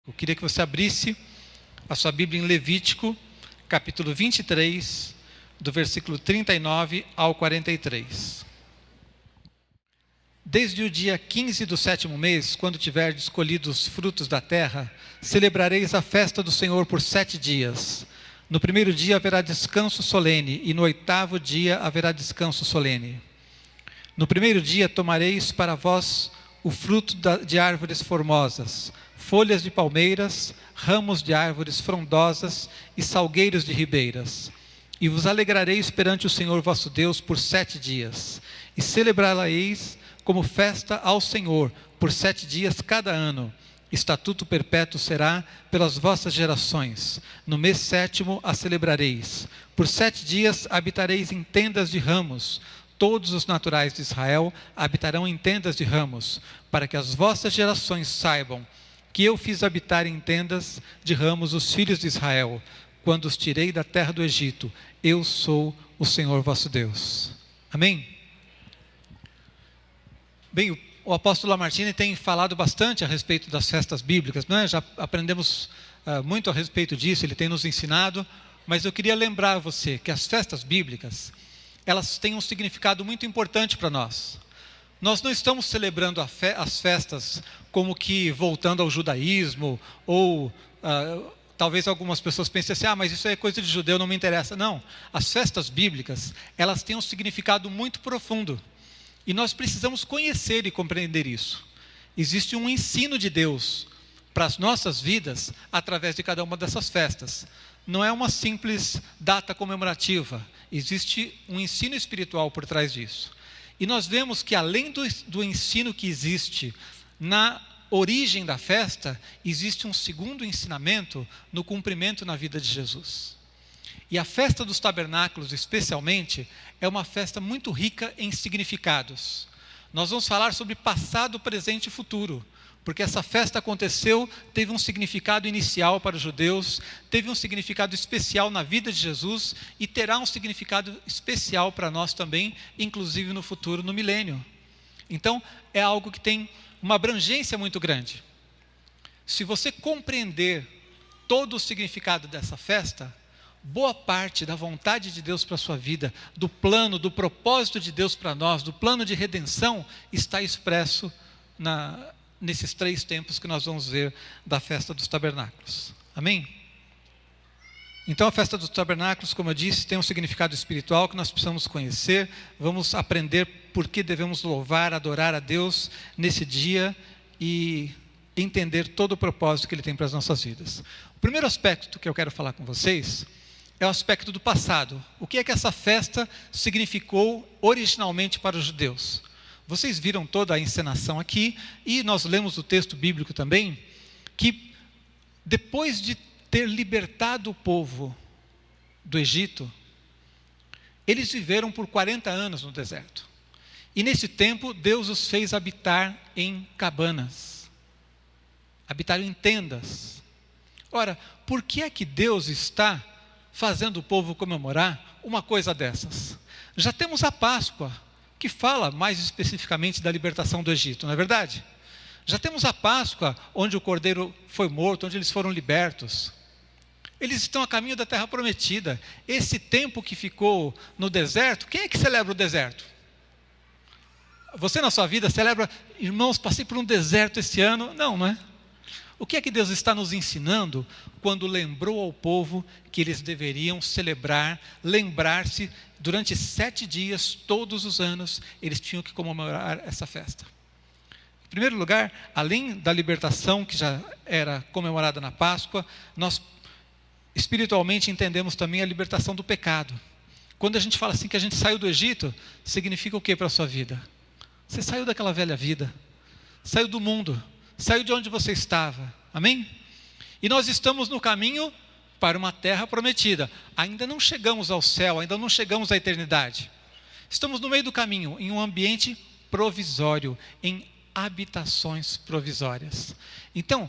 Eu queria que você abrisse a sua Bíblia em Levítico, capítulo 23, do versículo 39 ao 43. Desde o dia 15 do 7º mês, quando tiverdes colhido os frutos da terra, celebrareis a festa do Senhor por 7 dias. No primeiro dia haverá descanso solene, e no 8º dia haverá descanso solene. No primeiro dia tomareis para vós o fruto de árvores formosas, folhas de palmeiras, ramos de árvores frondosas e salgueiros de ribeiras. E vos alegrareis perante o Senhor vosso Deus por 7 dias, e celebrá-la-eis como festa ao Senhor por 7 dias cada ano. Estatuto perpétuo será pelas vossas gerações. No mês 7º a celebrareis. Por 7 dias habitareis em tendas de ramos. Todos os naturais de Israel habitarão em tendas de ramos, para que as vossas gerações saibam que eu fiz habitar em tendas de ramos os filhos de Israel, quando os tirei da terra do Egito. Eu sou o Senhor vosso Deus. Amém? Bem, o apóstolo Lamartine tem falado bastante a respeito das festas bíblicas, não é? Já aprendemos muito a respeito disso, ele tem nos ensinado, mas eu queria lembrar você que as festas bíblicas, elas têm um significado muito importante para nós. Nós não estamos celebrando as festas como que voltando ao judaísmo, ou talvez algumas pessoas pensem assim, mas isso é coisa de judeu, não me interessa. Não, as festas bíblicas, elas têm um significado muito profundo. E nós precisamos conhecer e compreender isso. Existe um ensino de Deus para as nossas vidas através de cada uma dessas festas. Não é uma simples data comemorativa. Existe um ensino espiritual por trás disso. E nós vemos que além do ensino que existe na origem da festa, existe um segundo ensinamento no cumprimento na vida de Jesus. E a festa dos tabernáculos, especialmente, é uma festa muito rica em significados. Nós vamos falar sobre passado, presente e futuro, porque essa festa aconteceu, teve um significado inicial para os judeus, teve um significado especial na vida de Jesus e terá um significado especial para nós também, inclusive no futuro, no milênio. Então, é algo que tem uma abrangência muito grande. Se você compreender todo o significado dessa festa, boa parte da vontade de Deus para a sua vida, do plano, do propósito de Deus para nós, do plano de redenção, está expresso nesses 3 tempos que nós vamos ver da festa dos tabernáculos. Amém? Então a festa dos tabernáculos, como eu disse, tem um significado espiritual que nós precisamos conhecer. Vamos aprender por que devemos louvar, adorar a Deus nesse dia e entender todo o propósito que Ele tem para as nossas vidas. O primeiro aspecto que eu quero falar com vocês é o aspecto do passado. O que é que essa festa significou originalmente para os judeus? Vocês viram toda a encenação aqui, e nós lemos o texto bíblico também, que depois de ter libertado o povo do Egito, eles viveram por 40 anos no deserto. E nesse tempo, Deus os fez habitar em cabanas, habitaram em tendas. Ora, por que é que Deus está fazendo o povo comemorar uma coisa dessas? Já temos a Páscoa, que fala mais especificamente da libertação do Egito, não é verdade? Já temos a Páscoa, onde o cordeiro foi morto, onde eles foram libertos. Eles estão a caminho da terra prometida. Esse tempo que ficou no deserto, quem é que celebra o deserto? Você na sua vida celebra, irmãos, passei por um deserto esse ano? Não, não é? O que é que Deus está nos ensinando quando lembrou ao povo que eles deveriam celebrar, lembrar-se, durante 7 dias, todos os anos, eles tinham que comemorar essa festa? Em primeiro lugar, além da libertação que já era comemorada na Páscoa, nós espiritualmente entendemos também a libertação do pecado. Quando a gente fala assim que a gente saiu do Egito, significa o que para a sua vida? Você saiu daquela velha vida, saiu do mundo, saiu de onde você estava, amém? E nós estamos no caminho para uma terra prometida. Ainda não chegamos ao céu, ainda não chegamos à eternidade. Estamos no meio do caminho, em um ambiente provisório, em habitações provisórias. Então,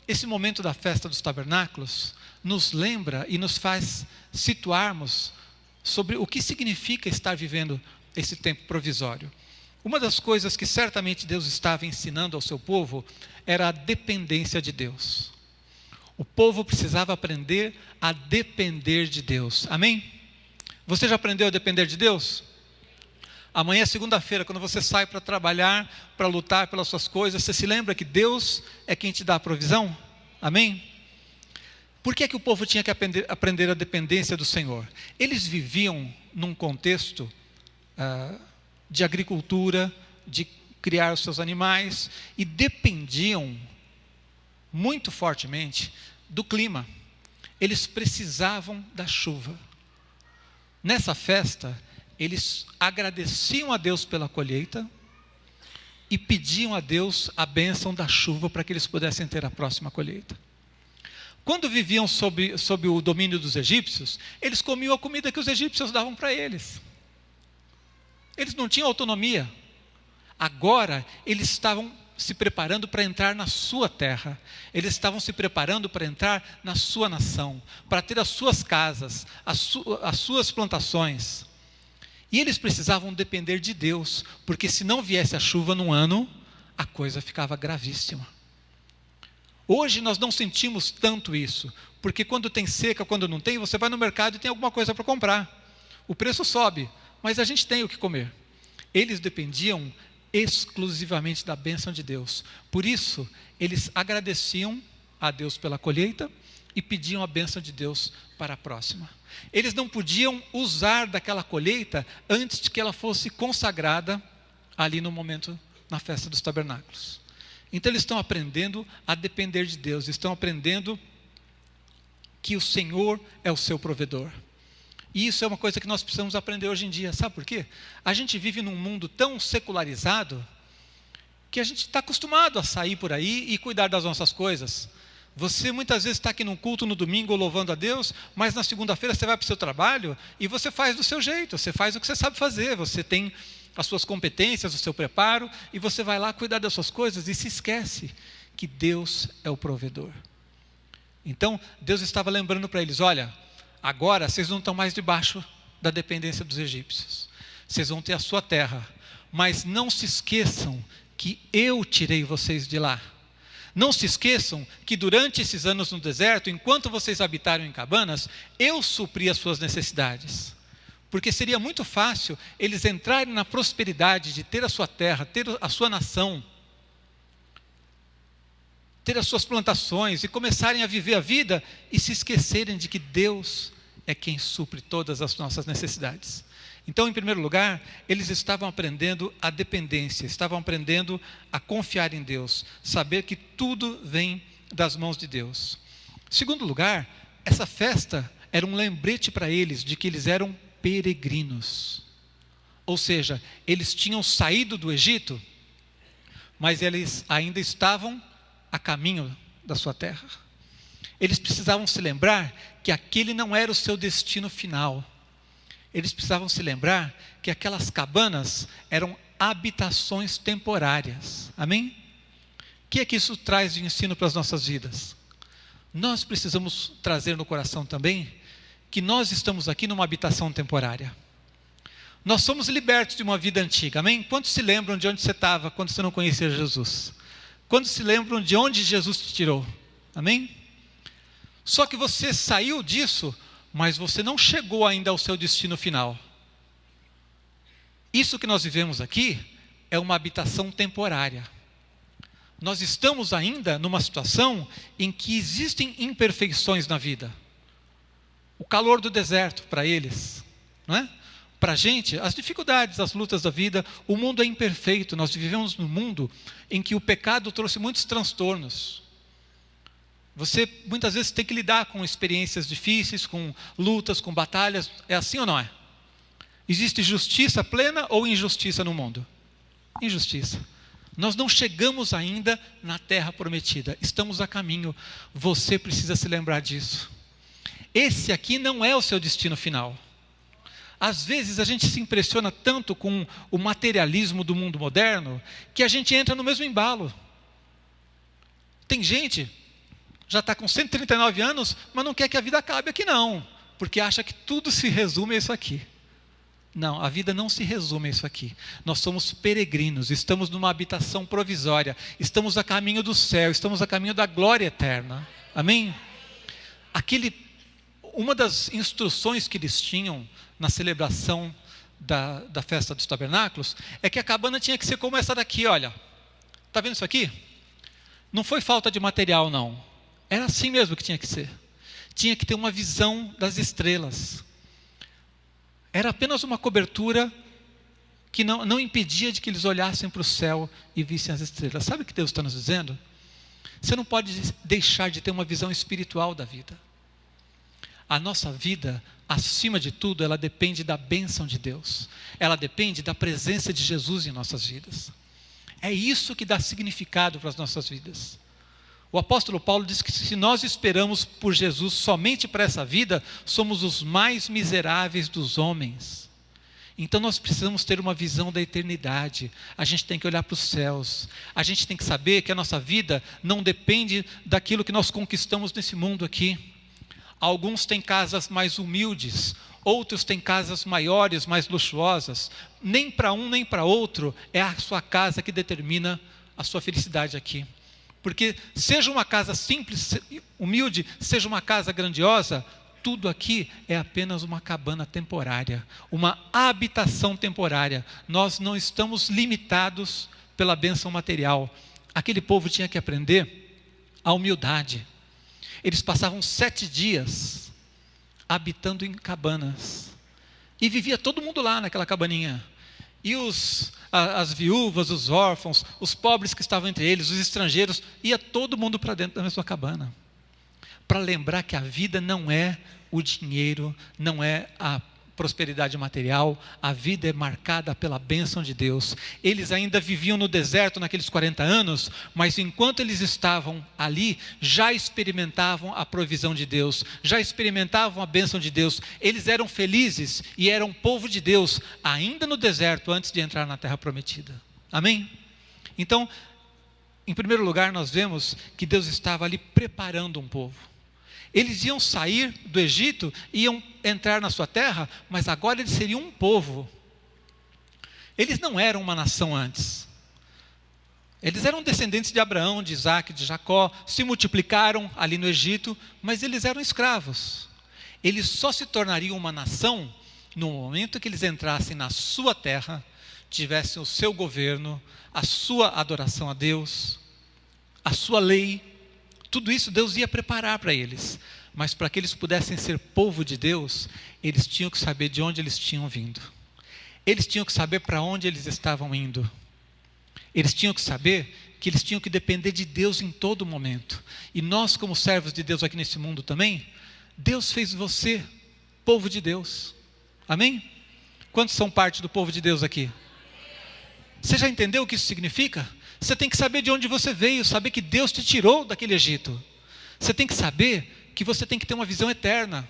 esse momento da festa dos tabernáculos nos lembra e nos faz situarmos sobre o que significa estar vivendo esse tempo provisório. Uma das coisas que certamente Deus estava ensinando ao seu povo era a dependência de Deus. O povo precisava aprender a depender de Deus. Amém? Você já aprendeu a depender de Deus? Amanhã é segunda-feira, quando você sai para trabalhar, para lutar pelas suas coisas, você se lembra que Deus é quem te dá a provisão? Amém? Por que o povo tinha que aprender a dependência do Senhor? Eles viviam num contexto de agricultura, de criar os seus animais, e dependiam muito fortemente do clima. Eles precisavam da chuva. Nessa festa, eles agradeciam a Deus pela colheita e pediam a Deus a bênção da chuva para que eles pudessem ter a próxima colheita. Quando viviam sob o domínio dos egípcios, eles comiam a comida que os egípcios davam para eles. Eles não tinham autonomia. Agora, eles estavam se preparando para entrar na sua terra. Eles estavam se preparando para entrar na sua nação, para ter as suas casas, as suas plantações. E eles precisavam depender de Deus, porque se não viesse a chuva num ano, a coisa ficava gravíssima. Hoje nós não sentimos tanto isso, porque quando tem seca, quando não tem, você vai no mercado e tem alguma coisa para comprar. O preço sobe, mas a gente tem o que comer. Eles dependiam exclusivamente da bênção de Deus. Por isso, eles agradeciam a Deus pela colheita e pediam a bênção de Deus para a próxima. Eles não podiam usar daquela colheita antes de que ela fosse consagrada ali no momento, na festa dos tabernáculos. Então eles estão aprendendo a depender de Deus, estão aprendendo que o Senhor é o seu provedor. E isso é uma coisa que nós precisamos aprender hoje em dia. Sabe por quê? A gente vive num mundo tão secularizado que a gente está acostumado a sair por aí e cuidar das nossas coisas. Você muitas vezes está aqui num culto no domingo louvando a Deus, mas na segunda-feira você vai para o seu trabalho e você faz do seu jeito, você faz o que você sabe fazer, você tem as suas competências, o seu preparo, e você vai lá cuidar das suas coisas e se esquece que Deus é o provedor. Então, Deus estava lembrando para eles, olha, agora vocês não estão mais debaixo da dependência dos egípcios. Vocês vão ter a sua terra, mas não se esqueçam que eu tirei vocês de lá. Não se esqueçam que durante esses anos no deserto, enquanto vocês habitaram em cabanas, eu supri as suas necessidades. Porque seria muito fácil eles entrarem na prosperidade de ter a sua terra, ter a sua nação, ter as suas plantações e começarem a viver a vida e se esquecerem de que Deus é quem supre todas as nossas necessidades. Então, em primeiro lugar, eles estavam aprendendo a dependência, estavam aprendendo a confiar em Deus, saber que tudo vem das mãos de Deus. Em segundo lugar, essa festa era um lembrete para eles de que eles eram peregrinos. Ou seja, eles tinham saído do Egito, mas eles ainda estavam a caminho da sua terra. Eles precisavam se lembrar que aquele não era o seu destino final. Eles precisavam se lembrar que aquelas cabanas eram habitações temporárias. Amém? O que é que isso traz de ensino para as nossas vidas? Nós precisamos trazer no coração também que nós estamos aqui numa habitação temporária. Nós somos libertos de uma vida antiga, amém? Quantos se lembram de onde você estava quando você não conhecia Jesus? Quantos se lembram de onde Jesus te tirou? Amém? Só que você saiu disso, mas você não chegou ainda ao seu destino final. Isso que nós vivemos aqui é uma habitação temporária. Nós estamos ainda numa situação em que existem imperfeições na vida. O calor do deserto para eles, não é? Para a gente, as dificuldades, as lutas da vida, o mundo é imperfeito. Nós vivemos num mundo em que o pecado trouxe muitos transtornos. Você muitas vezes tem que lidar com experiências difíceis, com lutas, com batalhas. É assim ou não é? Existe justiça plena ou injustiça no mundo? Injustiça. Nós não chegamos ainda na terra prometida. Estamos a caminho. Você precisa se lembrar disso. Esse aqui não é o seu destino final. Às vezes a gente se impressiona tanto com o materialismo do mundo moderno, que a gente entra no mesmo embalo. Tem gente, já está com 139 anos, mas não quer que a vida acabe aqui não, porque acha que tudo se resume a isso aqui. Não, a vida não se resume a isso aqui. Nós somos peregrinos, estamos numa habitação provisória, estamos a caminho do céu, estamos a caminho da glória eterna. Amém? uma das instruções que eles tinham na celebração da festa dos tabernáculos é que a cabana tinha que ser como essa daqui, olha. Está vendo isso aqui? Não foi falta de material, não. Era assim mesmo que tinha que ser. Tinha que ter uma visão das estrelas. Era apenas uma cobertura que não impedia de que eles olhassem para o céu e vissem as estrelas. Sabe o que Deus está nos dizendo? Você não pode deixar de ter uma visão espiritual da vida. A nossa vida, acima de tudo, ela depende da bênção de Deus. Ela depende da presença de Jesus em nossas vidas. É isso que dá significado para as nossas vidas. O apóstolo Paulo diz que se nós esperamos por Jesus somente para essa vida, somos os mais miseráveis dos homens. Então nós precisamos ter uma visão da eternidade. A gente tem que olhar para os céus. A gente tem que saber que a nossa vida não depende daquilo que nós conquistamos nesse mundo aqui. Alguns têm casas mais humildes, outros têm casas maiores, mais luxuosas. Nem para um nem para outro é a sua casa que determina a sua felicidade aqui. Porque seja uma casa simples, humilde, seja uma casa grandiosa, tudo aqui é apenas uma cabana temporária, uma habitação temporária. Nós não estamos limitados pela bênção material. Aquele povo tinha que aprender a humildade. Eles passavam 7 dias habitando em cabanas. E vivia todo mundo lá naquela cabaninha. E as viúvas, os órfãos, os pobres que estavam entre eles, os estrangeiros, ia todo mundo para dentro da mesma cabana. Para lembrar que a vida não é o dinheiro, não é a prosperidade material, a vida é marcada pela bênção de Deus. Eles ainda viviam no deserto naqueles 40 anos, mas enquanto eles estavam ali, já experimentavam a provisão de Deus, já experimentavam a bênção de Deus. Eles eram felizes e eram povo de Deus, ainda no deserto, antes de entrar na terra prometida. Amém? Então, em primeiro lugar, nós vemos que Deus estava ali preparando um povo. Eles iam sair do Egito, iam entrar na sua terra, mas agora eles seriam um povo. Eles não eram uma nação antes. Eles eram descendentes de Abraão, de Isaac, de Jacó, se multiplicaram ali no Egito, mas eles eram escravos. Eles só se tornariam uma nação no momento que eles entrassem na sua terra, tivessem o seu governo, a sua adoração a Deus, a sua lei. Tudo isso Deus ia preparar para eles, mas para que eles pudessem ser povo de Deus, eles tinham que saber de onde eles tinham vindo. Eles tinham que saber para onde eles estavam indo. Eles tinham que saber que eles tinham que depender de Deus em todo momento. E nós, como servos de Deus aqui nesse mundo também, Deus fez você povo de Deus. Amém? Quantos são parte do povo de Deus aqui? Você já entendeu o que isso significa? Você tem que saber de onde você veio, saber que Deus te tirou daquele Egito. Você tem que saber que você tem que ter uma visão eterna.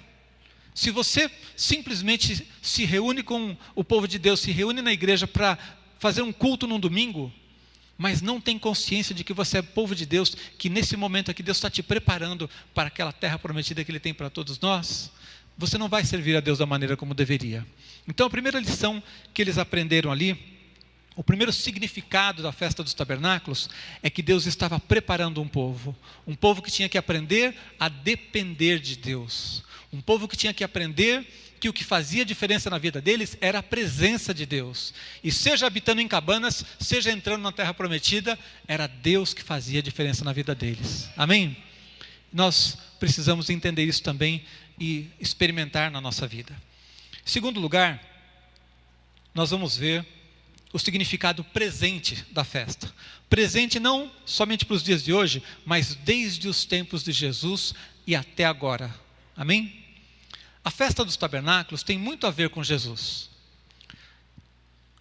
Se você simplesmente se reúne com o povo de Deus, se reúne na igreja para fazer um culto num domingo, mas não tem consciência de que você é povo de Deus, que nesse momento aqui Deus está te preparando para aquela terra prometida que Ele tem para todos nós, você não vai servir a Deus da maneira como deveria. Então a primeira lição que eles aprenderam ali, o primeiro significado da festa dos tabernáculos é que Deus estava preparando um povo que tinha que aprender a depender de Deus, um povo que tinha que aprender que o que fazia diferença na vida deles era a presença de Deus, e seja habitando em cabanas, seja entrando na terra prometida, era Deus que fazia diferença na vida deles. Amém? Nós precisamos entender isso também e experimentar na nossa vida. Em segundo lugar, nós vamos ver o significado presente da festa. Presente não somente para os dias de hoje, mas desde os tempos de Jesus e até agora. Amém? A festa dos tabernáculos tem muito a ver com Jesus.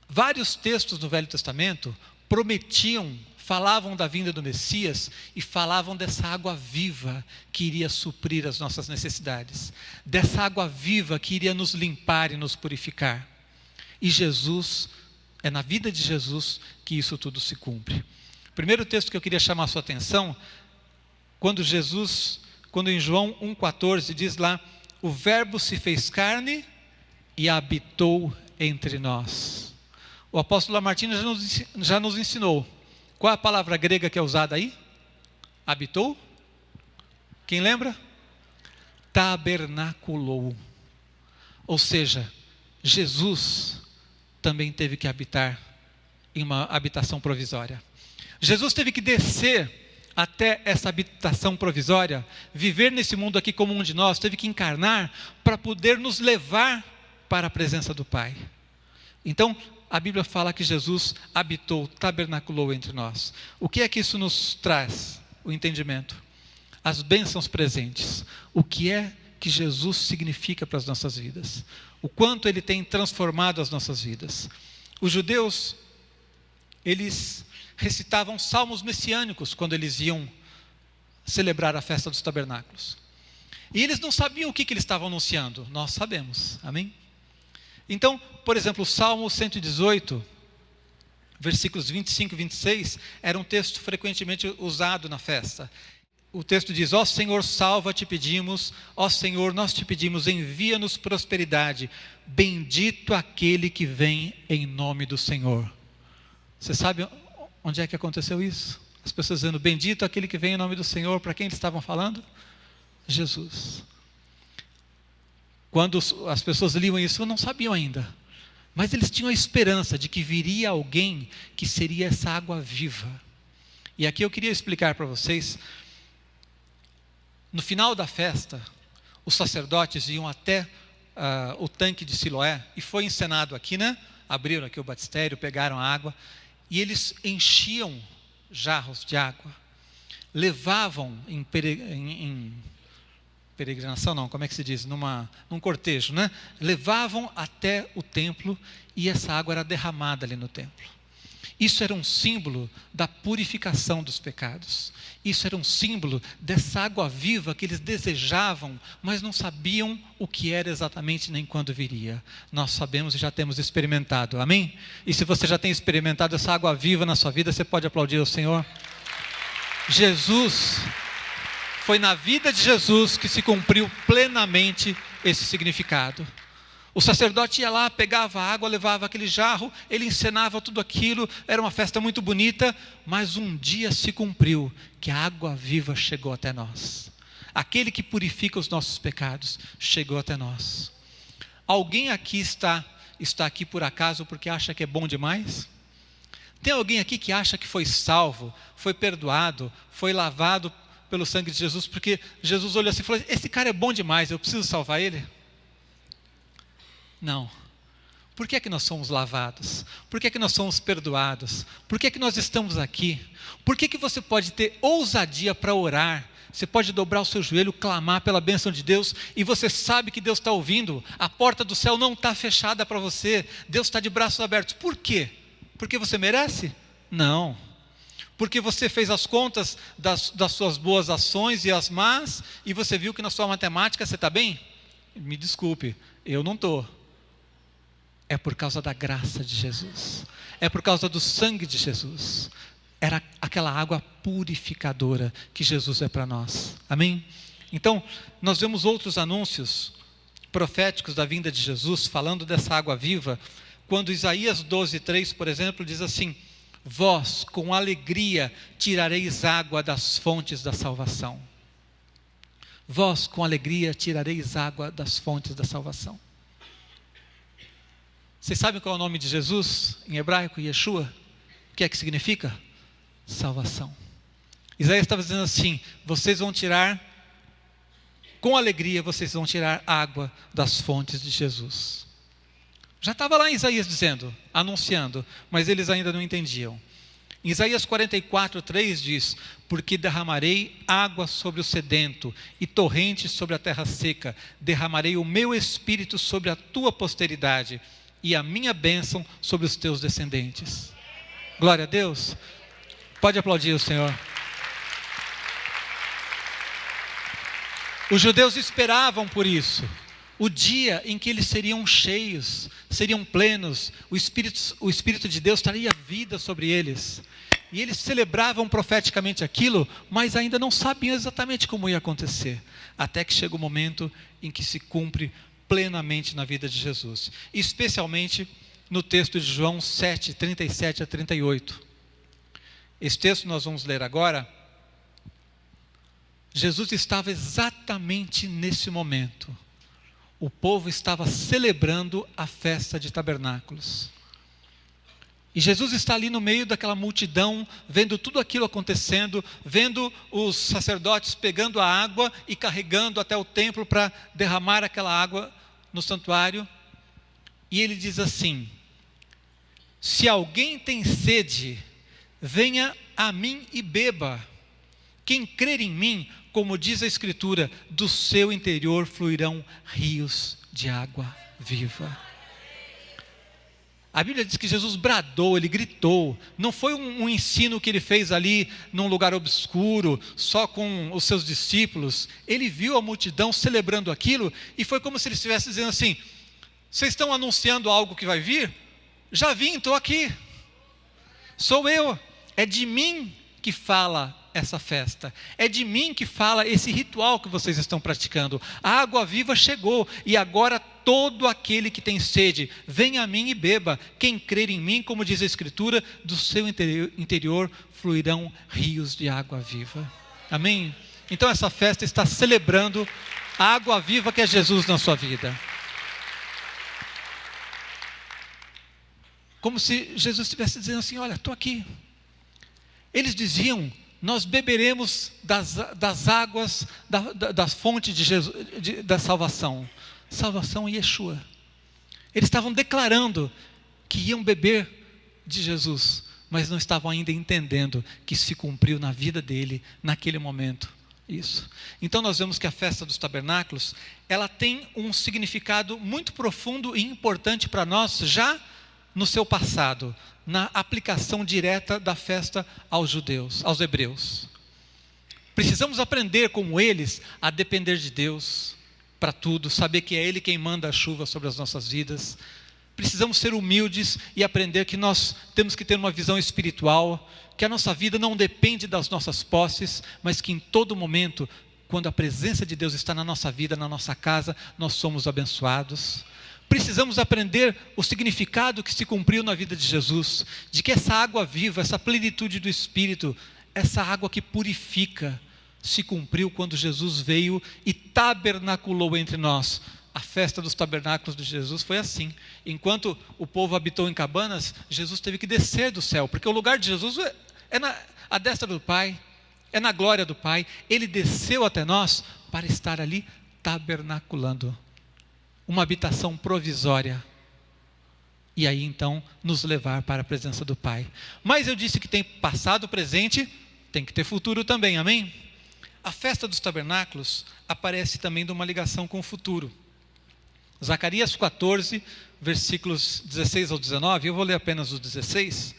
Vários textos do Velho Testamento prometiam, falavam da vinda do Messias e falavam dessa água viva que iria suprir as nossas necessidades, dessa água viva que iria nos limpar e nos purificar. E é na vida de Jesus que isso tudo se cumpre. O primeiro texto que eu queria chamar a sua atenção, quando em João 1,14 diz lá, o verbo se fez carne e habitou entre nós. O apóstolo Lamartine já nos ensinou. Qual é a palavra grega que é usada aí? Habitou? Quem lembra? tabernaculou. Ou seja, Jesus também teve que habitar em uma habitação provisória. Jesus teve que descer até essa habitação provisória, viver nesse mundo aqui como um de nós, teve que encarnar para poder nos levar para a presença do Pai. Então, a Bíblia fala que Jesus habitou, tabernaculou entre nós. O que é que isso nos traz? O entendimento. As bênçãos presentes. O que é que Jesus significa para as nossas vidas? O quanto Ele tem transformado as nossas vidas. Os judeus, eles recitavam salmos messiânicos quando eles iam celebrar a festa dos tabernáculos. E eles não sabiam o que eles estavam anunciando. Nós sabemos. Amém? Então, por exemplo, o Salmo 118, versículos 25 e 26, era um texto frequentemente usado na festa. O texto diz: ó Senhor, salva, te pedimos. Ó Senhor, nós te pedimos, envia-nos prosperidade. Bendito aquele que vem em nome do Senhor. Você sabe onde é que aconteceu isso? As pessoas dizendo, bendito aquele que vem em nome do Senhor. Para quem eles estavam falando? Jesus. Quando as pessoas liam isso, não sabiam ainda. Mas eles tinham a esperança de que viria alguém que seria essa água viva. E aqui eu queria explicar para vocês. No final da festa, os sacerdotes iam até o tanque de Siloé. E foi encenado aqui, né? Abriram aqui o batistério, pegaram a água. E eles enchiam jarros de água. Levavam em peregrinação não, como é que se diz? Num cortejo, né? Levavam até o templo e essa água era derramada ali no templo. Isso era um símbolo da purificação dos pecados. Isso era um símbolo dessa água viva que eles desejavam, mas não sabiam o que era exatamente nem quando viria. Nós sabemos e já temos experimentado, amém? E se você já tem experimentado essa água viva na sua vida, você pode aplaudir ao Senhor. Foi na vida de Jesus que se cumpriu plenamente esse significado. O sacerdote ia lá, pegava a água, levava aquele jarro, ele encenava tudo aquilo, era uma festa muito bonita, mas um dia se cumpriu que a água viva chegou até nós. Aquele que purifica os nossos pecados chegou até nós. Alguém aqui está aqui por acaso porque acha que é bom demais? Tem alguém aqui que acha que foi salvo, foi perdoado, foi lavado pelo sangue de Jesus, porque Jesus olhou assim e falou, esse cara é bom demais, eu preciso salvar ele? Não. Por que é que nós somos lavados? Por que é que nós somos perdoados? Por que é que nós estamos aqui? Por que é que você pode ter ousadia para orar? Você pode dobrar o seu joelho, clamar pela bênção de Deus, e você sabe que Deus está ouvindo, a porta do céu não está fechada para você, Deus está de braços abertos. Por quê? Porque você merece? Não. Porque você fez as contas das suas boas ações e as más, e você viu que na sua matemática você está bem? Me desculpe, eu não estou. É por causa da graça de Jesus. É por causa do sangue de Jesus. Era aquela água purificadora que Jesus é para nós. Amém? Então, nós vemos outros anúncios proféticos da vinda de Jesus, falando dessa água viva, quando Isaías 12:3, por exemplo, diz assim: vós com alegria tirareis água das fontes da salvação. Vós com alegria tirareis água das fontes da salvação. Vocês sabem qual é o nome de Jesus em hebraico, Yeshua? O que é que significa? Salvação. Isaías estava dizendo assim: vocês vão tirar, com alegria, vocês vão tirar água das fontes de Jesus. Já estava lá em Isaías dizendo, anunciando, mas eles ainda não entendiam. Em Isaías 44:3 diz: porque derramarei água sobre o sedento e torrentes sobre a terra seca, derramarei o meu espírito sobre a tua posteridade e a minha bênção sobre os teus descendentes. Glória a Deus. Pode aplaudir o Senhor. Os judeus esperavam por isso, o dia em que eles seriam cheios, seriam plenos, o Espírito de Deus traria vida sobre eles. E eles celebravam profeticamente aquilo, mas ainda não sabiam exatamente como ia acontecer, até que chega o momento em que se cumpre plenamente na vida de Jesus, especialmente no texto de João 7:37-38. Esse texto nós vamos ler agora. Jesus estava exatamente nesse momento. O povo estava celebrando a festa de tabernáculos. E Jesus está ali no meio daquela multidão, vendo tudo aquilo acontecendo, vendo os sacerdotes pegando a água e carregando até o templo para derramar aquela água no santuário. E ele diz assim: se alguém tem sede, venha a mim e beba. Quem crer em mim, como diz a Escritura, do seu interior fluirão rios de água viva. A Bíblia diz que Jesus bradou, ele gritou. Não foi um ensino que ele fez ali num lugar obscuro, só com os seus discípulos. Ele viu a multidão celebrando aquilo e foi como se ele estivesse dizendo assim: vocês estão anunciando algo que vai vir? Já vim, estou aqui. Sou eu. É de mim que fala essa festa. É de mim que fala esse ritual que vocês estão praticando. A água viva chegou e agora todo aquele que tem sede, venha a mim e beba. Quem crer em mim, como diz a Escritura, do seu interior fluirão rios de água viva. Amém? Então essa festa está celebrando a água viva que é Jesus na sua vida. Como se Jesus estivesse dizendo assim: olha, estou aqui. Eles diziam: nós beberemos das águas, das fontes de Jesus, da salvação. Salvação em Yeshua. Eles estavam declarando que iam beber de Jesus, mas não estavam ainda entendendo que se cumpriu na vida dele, naquele momento. Isso. Então nós vemos que a festa dos tabernáculos, ela tem um significado muito profundo e importante para nós, já no seu passado, na aplicação direta da festa aos judeus, aos hebreus. Precisamos aprender, como eles, a depender de Deus para tudo, saber que é Ele quem manda a chuva sobre as nossas vidas. Precisamos ser humildes e aprender que nós temos que ter uma visão espiritual, que a nossa vida não depende das nossas posses, mas que em todo momento, quando a presença de Deus está na nossa vida, na nossa casa, nós somos abençoados. Precisamos aprender o significado que se cumpriu na vida de Jesus, de que essa água viva, essa plenitude do Espírito, essa água que purifica, se cumpriu quando Jesus veio e tabernaculou entre nós. A festa dos tabernáculos de Jesus foi assim. Enquanto o povo habitou em cabanas, Jesus teve que descer do céu, porque o lugar de Jesus é à destra do Pai, é na glória do Pai. Ele desceu até nós para estar ali tabernaculando. Uma habitação provisória, e aí então nos levar para a presença do Pai. Mas eu disse que tem passado, presente, tem que ter futuro também, amém? A festa dos tabernáculos aparece também de uma ligação com o futuro. Zacarias 14, versículos 16 ao 19, eu vou ler apenas os 16,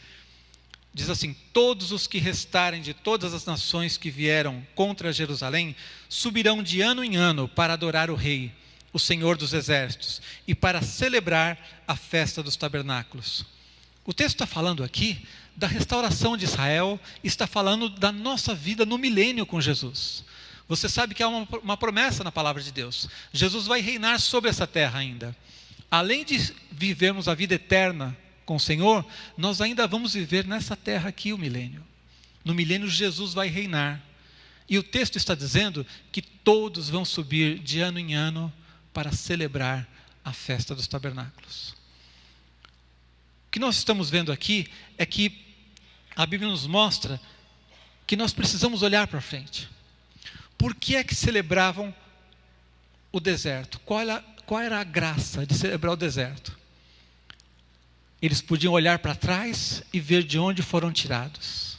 diz assim: todos os que restarem de todas as nações que vieram contra Jerusalém, subirão de ano em ano para adorar o Rei, o Senhor dos Exércitos, e para celebrar a festa dos tabernáculos. O texto está falando aqui da restauração de Israel, está falando da nossa vida no milênio com Jesus. Você sabe que há uma promessa na palavra de Deus. Jesus vai reinar sobre essa terra ainda. Além de vivermos a vida eterna com o Senhor, nós ainda vamos viver nessa terra aqui o milênio. No milênio Jesus vai reinar. E o texto está dizendo que todos vão subir de ano em ano para celebrar a festa dos tabernáculos. O que nós estamos vendo aqui é que a Bíblia nos mostra que nós precisamos olhar para frente. Por que é que celebravam o deserto? Qual era a graça de celebrar o deserto? Eles podiam olhar para trás e ver de onde foram tirados.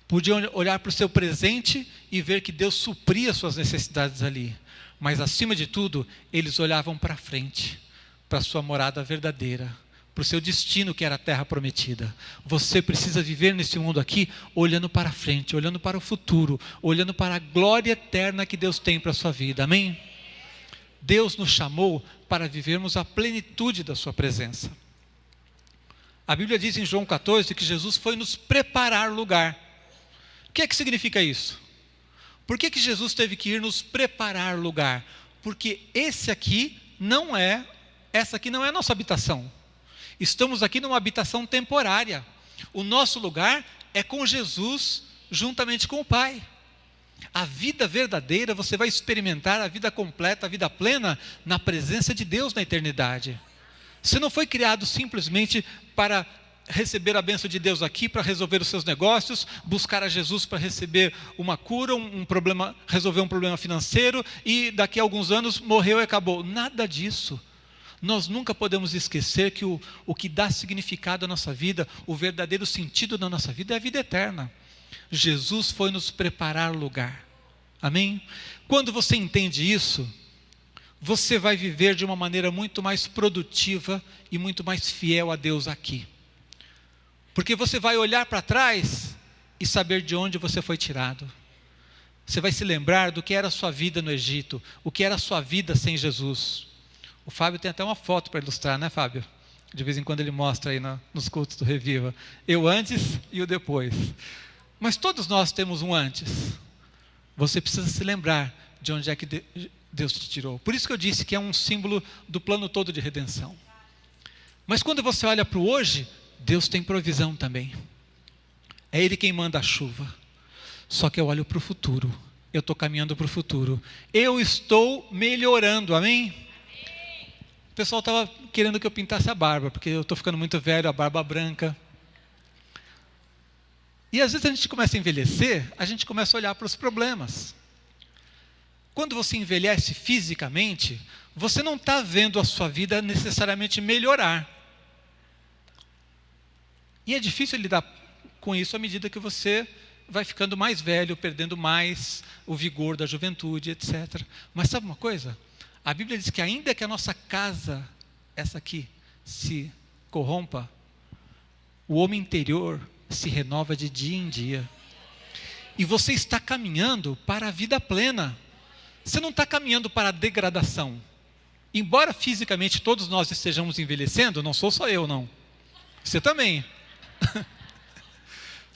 Podiam olhar para o seu presente e ver que Deus supria suas necessidades ali. Mas acima de tudo, eles olhavam para frente, para a sua morada verdadeira, para o seu destino que era a terra prometida. Você precisa viver nesse mundo aqui, olhando para frente, olhando para o futuro, olhando para a glória eterna que Deus tem para a sua vida, amém? Deus nos chamou para vivermos a plenitude da sua presença. A Bíblia diz em João 14 que Jesus foi nos preparar lugar. O que é que significa isso? Por que Jesus teve que ir nos preparar lugar? Porque essa aqui não é a nossa habitação. Estamos aqui numa habitação temporária. O nosso lugar é com Jesus, juntamente com o Pai. A vida verdadeira, você vai experimentar a vida completa, a vida plena, na presença de Deus na eternidade. Você não foi criado simplesmente para receber a bênção de Deus aqui, para resolver os seus negócios, buscar a Jesus para receber uma cura, resolver um problema financeiro, e daqui a alguns anos morreu e acabou. Nada disso. Nós nunca podemos esquecer que o que dá significado à nossa vida, o verdadeiro sentido da nossa vida é a vida eterna. Jesus foi nos preparar lugar. Amém? Quando você entende isso, você vai viver de uma maneira muito mais produtiva e muito mais fiel a Deus aqui. Porque você vai olhar para trás e saber de onde você foi tirado. Você vai se lembrar do que era a sua vida no Egito, o que era a sua vida sem Jesus. O Fábio tem até uma foto para ilustrar, né, Fábio? De vez em quando ele mostra aí nos cultos do Reviva. Eu antes e o depois. Mas todos nós temos um antes. Você precisa se lembrar de onde é que Deus te tirou. Por isso que eu disse que é um símbolo do plano todo de redenção. Mas quando você olha para o hoje, Deus tem provisão também. É Ele quem manda a chuva. Só que eu olho para o futuro. Eu estou caminhando para o futuro. Eu estou melhorando, amém? O pessoal estava querendo que eu pintasse a barba, porque eu estou ficando muito velho, a barba branca. E às vezes a gente começa a envelhecer, a gente começa a olhar para os problemas. Quando você envelhece fisicamente, você não está vendo a sua vida necessariamente melhorar. E é difícil lidar com isso à medida que você vai ficando mais velho, perdendo mais o vigor da juventude, etc. Mas sabe uma coisa? A Bíblia diz que ainda que a nossa casa, essa aqui, se corrompa, o homem interior se renova de dia em dia. E você está caminhando para a vida plena. Você não está caminhando para a degradação. Embora fisicamente todos nós estejamos envelhecendo, não sou só eu, não. Você também.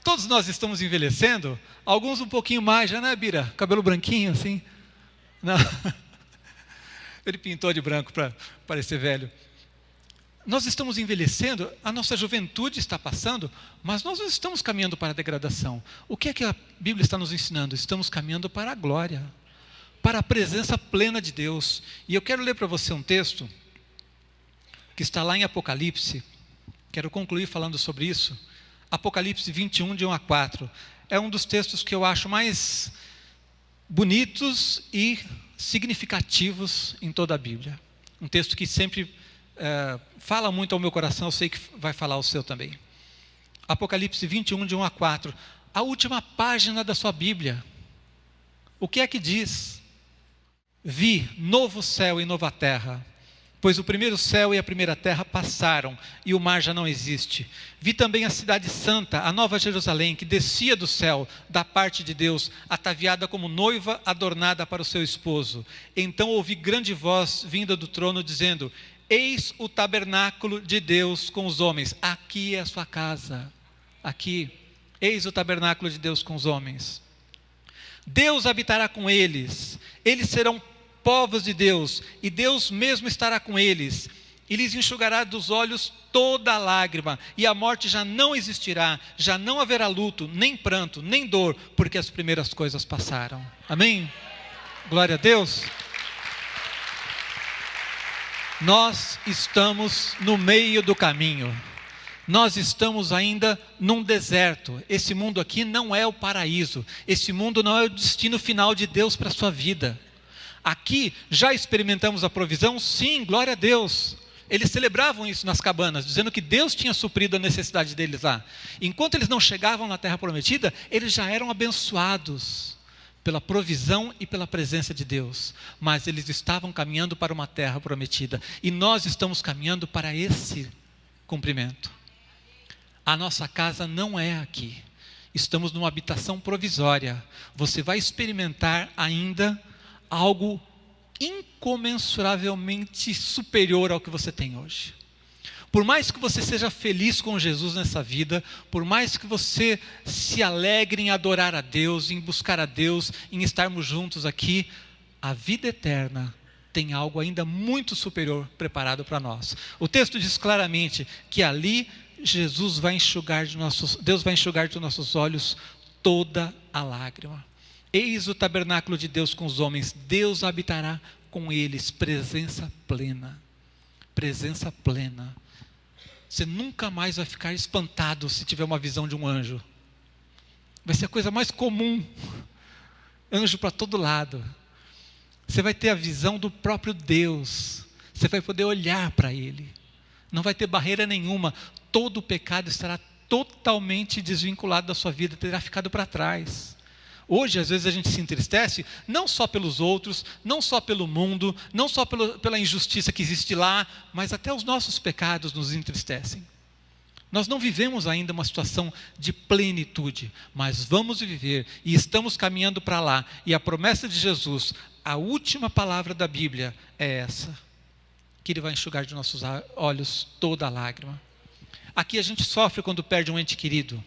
Todos nós estamos envelhecendo, alguns um pouquinho mais, já, né, Bira? Cabelo branquinho, assim. Não. Ele pintou de branco para parecer velho. Nós estamos envelhecendo, a nossa juventude está passando, mas nós não estamos caminhando para a degradação. O que é que a Bíblia está nos ensinando? Estamos caminhando para a glória, para a presença plena de Deus. E eu quero ler para você um texto que está lá em Apocalipse. Quero concluir falando sobre isso. Apocalipse 21, de 1 a 4. É um dos textos que eu acho mais bonitos e significativos em toda a Bíblia. Um texto que sempre fala muito ao meu coração, eu sei que vai falar ao seu também. Apocalipse 21, de 1 a 4. A última página da sua Bíblia. O que é que diz? Vi novo céu e nova terra, pois o primeiro céu e a primeira terra passaram, e o mar já não existe. Vi também a cidade santa, a nova Jerusalém, que descia do céu, da parte de Deus, ataviada como noiva adornada para o seu esposo. Então ouvi grande voz vinda do trono, dizendo: eis o tabernáculo de Deus com os homens. Aqui é a sua casa. Aqui. Eis o tabernáculo de Deus com os homens. Deus habitará com eles. Eles serão povos de Deus, e Deus mesmo estará com eles, e lhes enxugará dos olhos toda a lágrima, e a morte já não existirá, já não haverá luto, nem pranto, nem dor, porque as primeiras coisas passaram. Amém? Glória a Deus. Nós estamos no meio do caminho. Nós estamos ainda num deserto. Esse mundo aqui não é o paraíso. Esse mundo não é o destino final de Deus para a sua vida. Aqui já experimentamos a provisão? Sim, glória a Deus. Eles celebravam isso nas cabanas, dizendo que Deus tinha suprido a necessidade deles lá. Enquanto eles não chegavam na terra prometida, eles já eram abençoados pela provisão e pela presença de Deus. Mas eles estavam caminhando para uma terra prometida. E nós estamos caminhando para esse cumprimento. A nossa casa não é aqui. Estamos numa habitação provisória. Você vai experimentar ainda algo incomensuravelmente superior ao que você tem hoje. Por mais que você seja feliz com Jesus nessa vida, por mais que você se alegre em adorar a Deus, em buscar a Deus, em estarmos juntos aqui, a vida eterna tem algo ainda muito superior preparado para nós. O texto diz claramente que ali Deus vai enxugar de nossos olhos toda a lágrima. Eis o tabernáculo de Deus com os homens, Deus habitará com eles, presença plena. Presença plena. Você nunca mais vai ficar espantado se tiver uma visão de um anjo. Vai ser a coisa mais comum. Anjo para todo lado. Você vai ter a visão do próprio Deus. Você vai poder olhar para Ele. Não vai ter barreira nenhuma. Todo o pecado estará totalmente desvinculado da sua vida, terá ficado para trás. Hoje, às vezes, a gente se entristece, não só pelos outros, não só pelo mundo, não só pela injustiça que existe lá, mas até os nossos pecados nos entristecem. Nós não vivemos ainda uma situação de plenitude, mas vamos viver e estamos caminhando para lá. E a promessa de Jesus, a última palavra da Bíblia é essa, que Ele vai enxugar de nossos olhos toda a lágrima. Aqui a gente sofre quando perde um ente querido.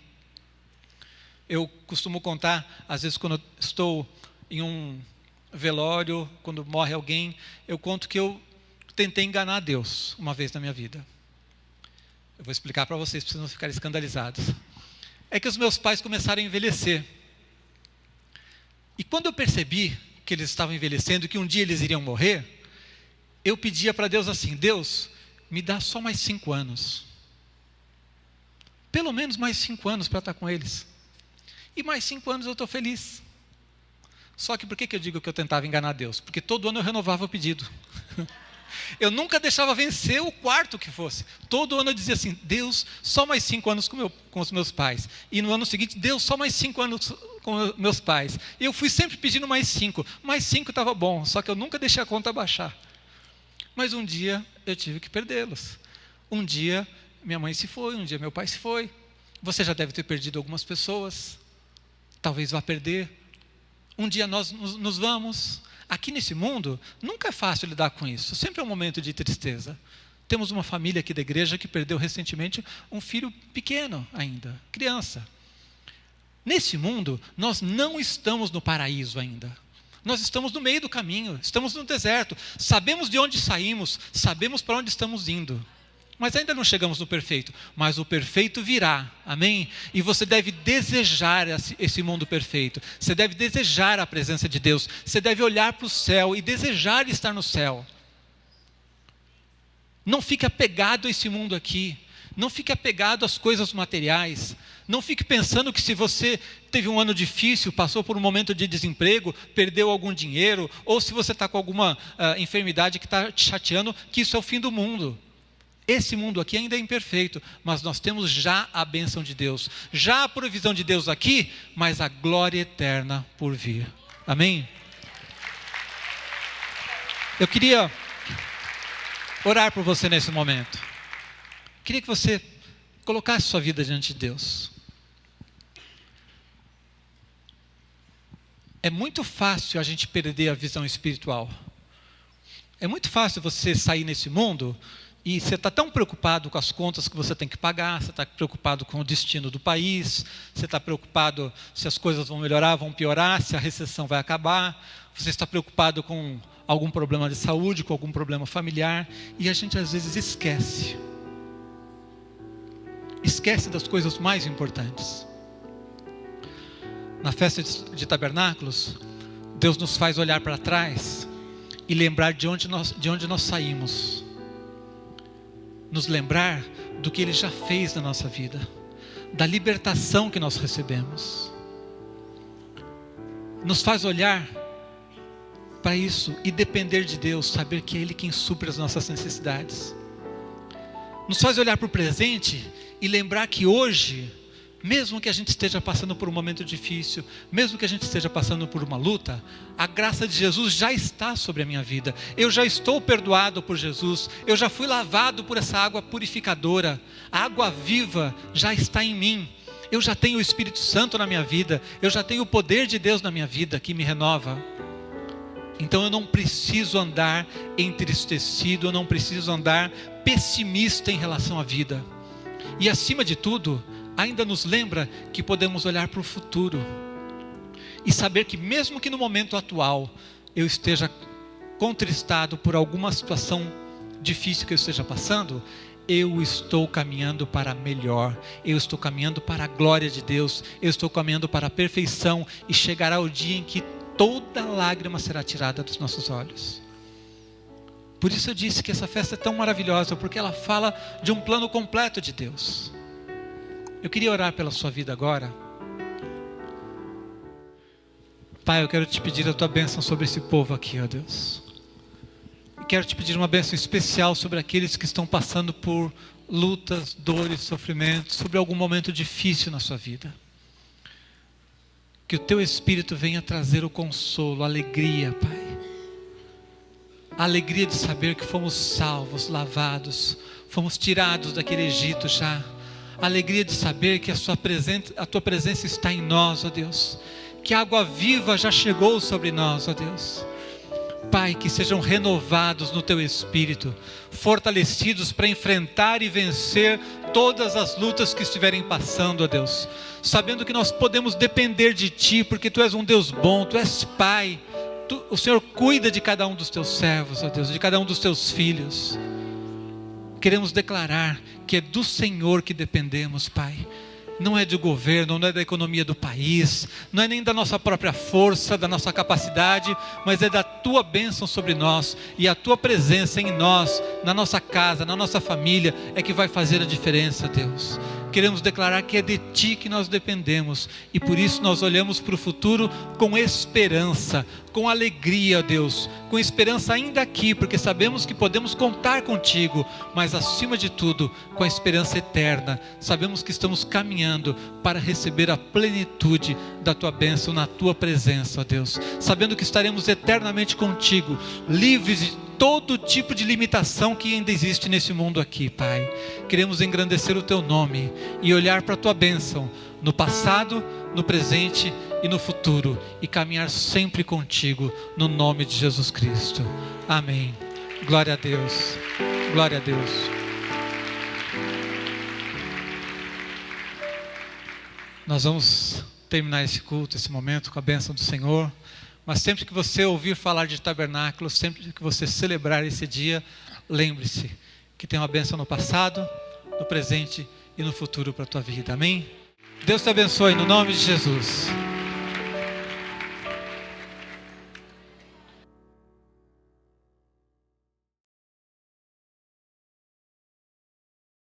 Eu costumo contar, às vezes quando eu estou em um velório, quando morre alguém, eu conto que eu tentei enganar Deus uma vez na minha vida. Eu vou explicar para vocês não ficarem escandalizados. É que os meus pais começaram a envelhecer. E quando eu percebi que eles estavam envelhecendo, que um dia eles iriam morrer, eu pedia para Deus assim: Deus, me dá só mais 5 anos. Pelo menos mais 5 anos para estar com eles. E mais 5 anos eu estou feliz. Só que por que eu digo que eu tentava enganar Deus? Porque todo ano eu renovava o pedido. Eu nunca deixava vencer o quarto que fosse. Todo ano eu dizia assim: Deus, só mais 5 anos com os meus pais. E no ano seguinte, Deus, só mais 5 anos com meus pais. E eu fui sempre pedindo mais 5. Mais 5 estava bom, só que eu nunca deixei a conta baixar. Mas um dia eu tive que perdê-los. Um dia minha mãe se foi, um dia meu pai se foi. Você já deve ter perdido algumas pessoas. Talvez vá perder. Um dia nós nos vamos. Aqui nesse mundo, nunca é fácil lidar com isso. Sempre é um momento de tristeza. Temos uma família aqui da igreja que perdeu recentemente um filho pequeno ainda, criança. Nesse mundo, nós não estamos no paraíso ainda. Nós estamos no meio do caminho, estamos no deserto. Sabemos de onde saímos, sabemos para onde estamos indo. Mas ainda não chegamos no perfeito, mas o perfeito virá, amém? E você deve desejar esse mundo perfeito, você deve desejar a presença de Deus, você deve olhar para o céu e desejar estar no céu. Não fique apegado a esse mundo aqui, não fique apegado às coisas materiais, não fique pensando que se você teve um ano difícil, passou por um momento de desemprego, perdeu algum dinheiro, ou se você está com alguma enfermidade que está te chateando, que isso é o fim do mundo. Esse mundo aqui ainda é imperfeito, mas nós temos já a bênção de Deus, já a provisão de Deus aqui, mas a glória eterna por vir. Amém? Eu queria orar por você nesse momento. Queria que você colocasse sua vida diante de Deus. É muito fácil a gente perder a visão espiritual. É muito fácil você sair nesse mundo e você está tão preocupado com as contas que você tem que pagar, você está preocupado com o destino do país, você está preocupado se as coisas vão melhorar, vão piorar, se a recessão vai acabar, você está preocupado com algum problema de saúde, com algum problema familiar, e a gente às vezes esquece das coisas mais importantes. Na festa de tabernáculos, Deus nos faz olhar para trás e lembrar de onde nós saímos. Nos lembrar do que Ele já fez na nossa vida, da libertação que nós recebemos. Nos faz olhar para isso e depender de Deus, saber que é Ele quem supre as nossas necessidades. Nos faz olhar para o presente e lembrar que hoje, mesmo que a gente esteja passando por um momento difícil, mesmo que a gente esteja passando por uma luta, a graça de Jesus já está sobre a minha vida. Eu já estou perdoado por Jesus, eu já fui lavado por essa água purificadora, a água viva já está em mim. Eu já tenho o Espírito Santo na minha vida, eu já tenho o poder de Deus na minha vida que me renova. Então eu não preciso andar entristecido, eu não preciso andar pessimista em relação à vida. E acima de tudo, ainda nos lembra que podemos olhar para o futuro e saber que mesmo que no momento atual eu esteja contristado por alguma situação difícil que eu esteja passando, eu estou caminhando para melhor, eu estou caminhando para a glória de Deus, eu estou caminhando para a perfeição, e chegará o dia em que toda lágrima será tirada dos nossos olhos. Por isso eu disse que essa festa é tão maravilhosa, porque ela fala de um plano completo de Deus. Eu queria orar pela sua vida agora. Pai, eu quero te pedir a tua bênção sobre esse povo aqui, ó Deus. Quero te pedir uma bênção especial sobre aqueles que estão passando por lutas, dores, sofrimentos, sobre algum momento difícil na sua vida. Que o teu Espírito venha trazer o consolo, a alegria, Pai. A alegria de saber que fomos salvos, lavados, fomos tirados daquele Egito já. A alegria de saber que a tua presença está em nós, ó Deus. Que a água viva já chegou sobre nós, ó Deus. Pai, que sejam renovados no teu Espírito, fortalecidos para enfrentar e vencer todas as lutas que estiverem passando, ó Deus. Sabendo que nós podemos depender de Ti, porque Tu és um Deus bom, Tu és Pai. O Senhor cuida de cada um dos Teus servos, ó Deus, de cada um dos Teus filhos. Queremos declarar que é do Senhor que dependemos, Pai. Não é do governo, não é da economia do país, não é nem da nossa própria força, da nossa capacidade, mas é da Tua bênção sobre nós, e a Tua presença em nós, na nossa casa, na nossa família, é que vai fazer a diferença, Deus. Queremos declarar que é de Ti que nós dependemos, e por isso nós olhamos para o futuro com esperança, com alegria, Deus, com esperança ainda aqui, porque sabemos que podemos contar contigo, mas acima de tudo, com a esperança eterna. Sabemos que estamos caminhando para receber a plenitude da Tua bênção na Tua presença, ó Deus, sabendo que estaremos eternamente contigo, livres de todo tipo de limitação que ainda existe nesse mundo aqui, Pai. Queremos engrandecer o Teu nome e olhar para a Tua bênção no passado, no presente e no futuro, e caminhar sempre contigo, no nome de Jesus Cristo. Amém. Glória a Deus. Glória a Deus. Nós vamos terminar esse culto, esse momento, com a bênção do Senhor. Mas sempre que você ouvir falar de tabernáculo, sempre que você celebrar esse dia, lembre-se que tem uma bênção no passado, no presente e no futuro para a tua vida. Amém? Deus te abençoe no nome de Jesus.